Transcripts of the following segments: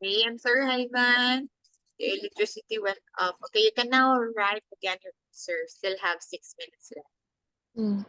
Okay, I'm sorry, Ivan. The electricity went off. Okay, you can now write again your answer. Still have 6 minutes left. Hmm.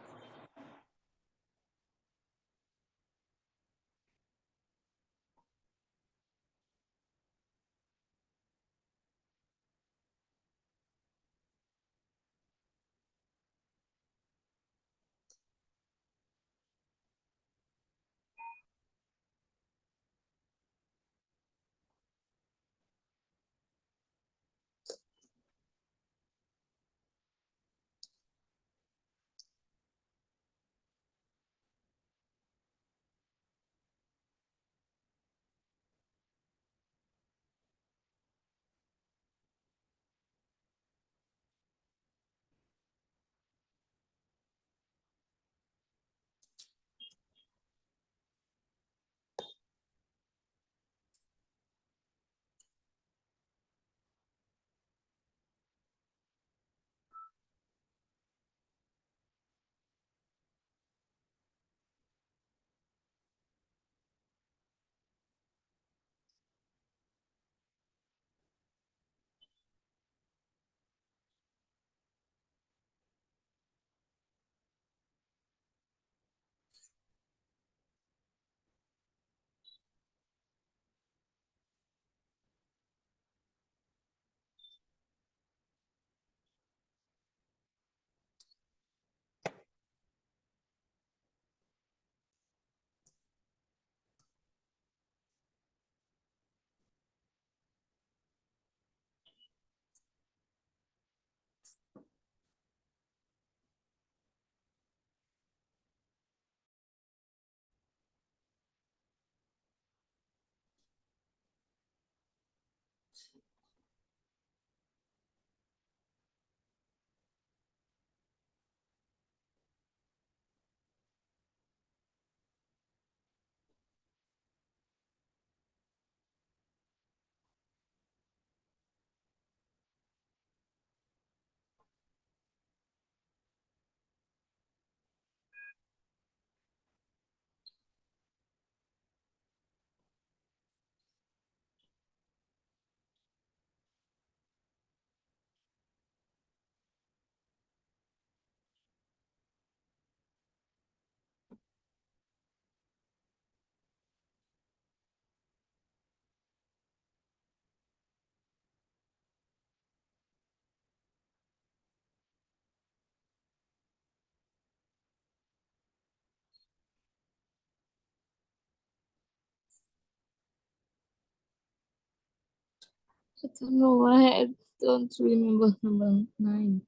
I don't know why I don't remember number 9.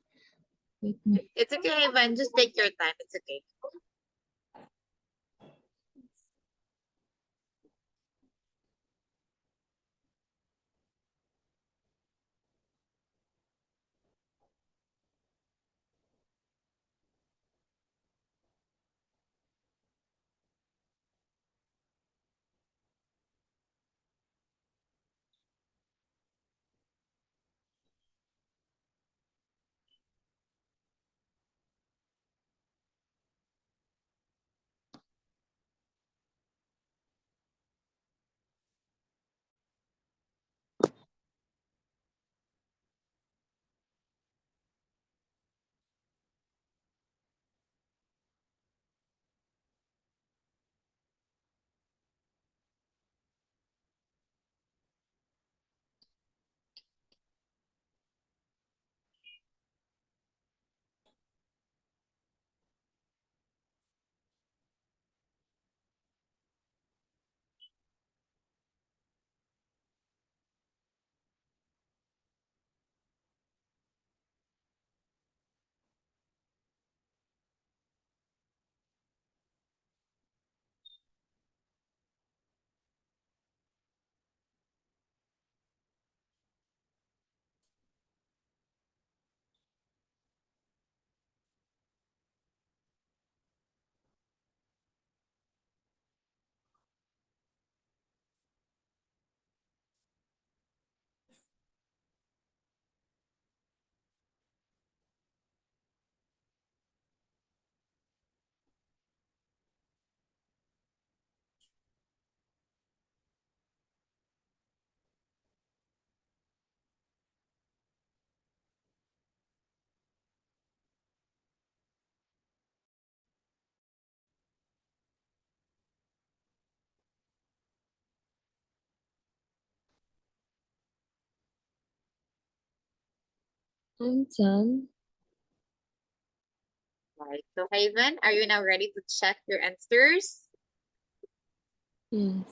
Wait a minute. It's okay, Ivan. Just take your time. It's okay. I'm done. Right. So Ivan, are you now ready to check your answers? Yes.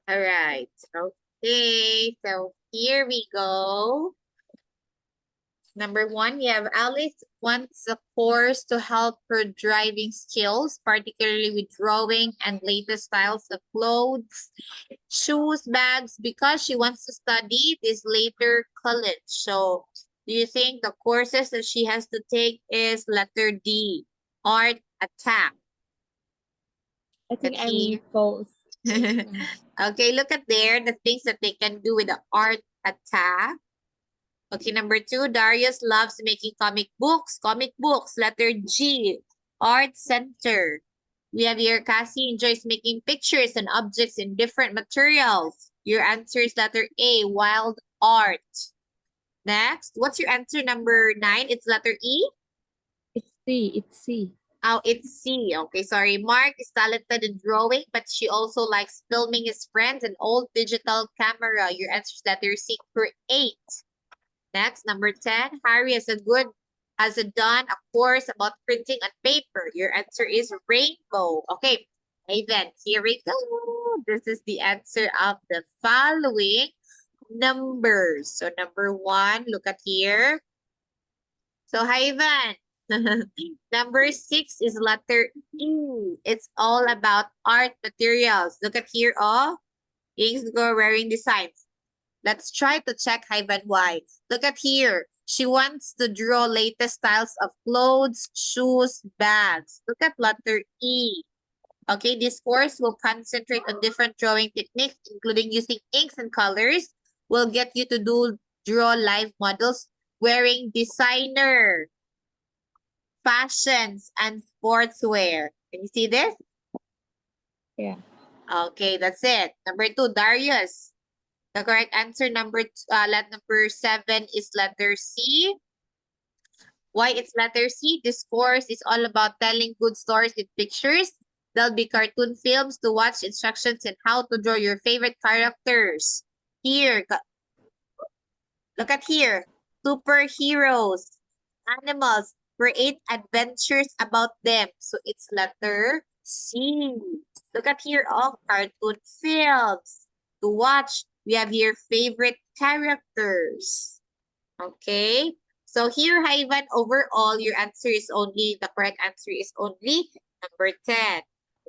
All right. Okay. So here we go. Number one, you have Alice wants a course to help her driving skills, particularly with drawing and latest styles of clothes, shoes, bags, because she wants to study this later college. So, do you think the courses that she has to take is letter D, art attack? I think Let's I'm see. false. Okay, look at there, the things that they can do with the art attack. Okay, number two, Darius loves making comic books. Comic books, letter G, art center. We have here, Cassie enjoys making pictures and objects in different materials. Your answer is letter A, wild art. Next, what's your answer number 9? It's letter E? It's C. It's C. Oh, it's C. Okay, sorry. Mark is talented in drawing, but she also likes filming his friends and old digital camera. Your answer is letter C, create. Next, number 10, Harry has done a course about printing on paper. Your answer is rainbow. Okay, Ivan, here we go. This is the answer of the following numbers. So number 1, look at here. So Ivan, number 6 is letter E. It's all about art materials. Look at here, oh. Things go wearing designs. Let's try to check Ivan why. Look at here. She wants to draw latest styles of clothes, shoes, bags. Look at letter E. Okay, this course will concentrate on different drawing techniques, including using inks and colors. Will get you to draw live models wearing designer, fashions, and sportswear. Can you see this? Yeah. Okay, that's it. Number 2, Darius. The correct answer number 7 is letter C. Why it's letter C? This course is all about telling good stories with pictures. There'll be cartoon films to watch, instructions on how to draw your favorite characters. Here, look at here. Superheroes, animals, create adventures about them. So it's letter C. Look at here, all cartoon films to watch. We have your favorite characters. Okay. So here, Ivan, overall, your answer is the correct answer is only number 10.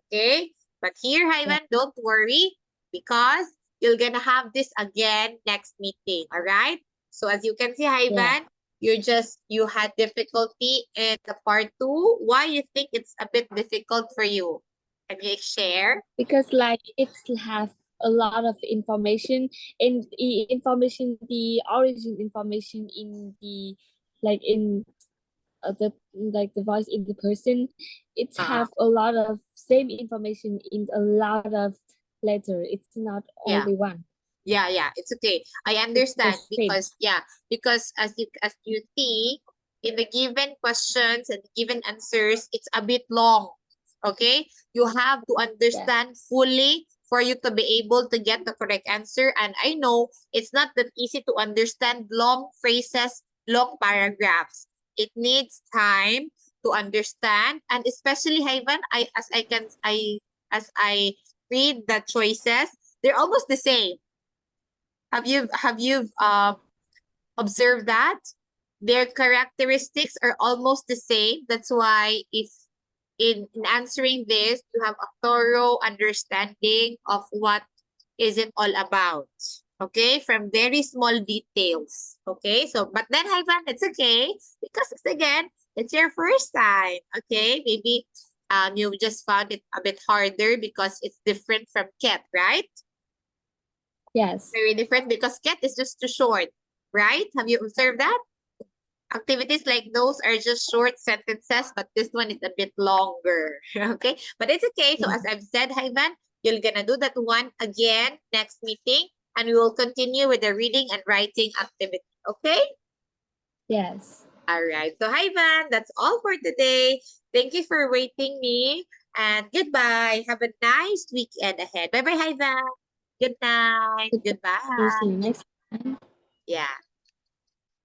Okay. But here, Ivan, don't worry because you're gonna have this again next meeting. All right. So as you can see, Ivan, you had difficulty in the part 2. Why you think it's a bit difficult for you? Can you share? Because like it's have a lot of information and the origin information in the like in the voice in the person, it's have a lot of same information in a lot of letter. It's not Yeah. only one. Yeah, it's okay. I understand same. because as you see in the given questions and given answers, it's a bit long. Okay? You have to understand fully for you to be able to get the correct answer. And I know it's not that easy to understand long phrases, long paragraphs. It needs time to understand, and especially Ivan, as I read the choices, they're almost the same. Have you observed that? Their characteristics are almost the same. That's why if in answering this, you have a thorough understanding of what is it all about. Okay, from very small details. Okay, so but then Ivan, it's okay because again, it's your first time. Okay, maybe you just found it a bit harder because it's different from Ket, right? Yes. Very different because Ket is just too short, right? Have you observed that? Activities like those are just short sentences, but this one is a bit longer. Okay, but it's okay. So as I've said, Ivan, you're gonna do that one again next meeting, and we will continue with the reading and writing activity. Okay? Yes. All right. So Ivan, that's all for today. Thank you for waiting me, and goodbye. Have a nice weekend ahead. Bye bye, Ivan. Good night. See you Goodbye. next time. Yeah.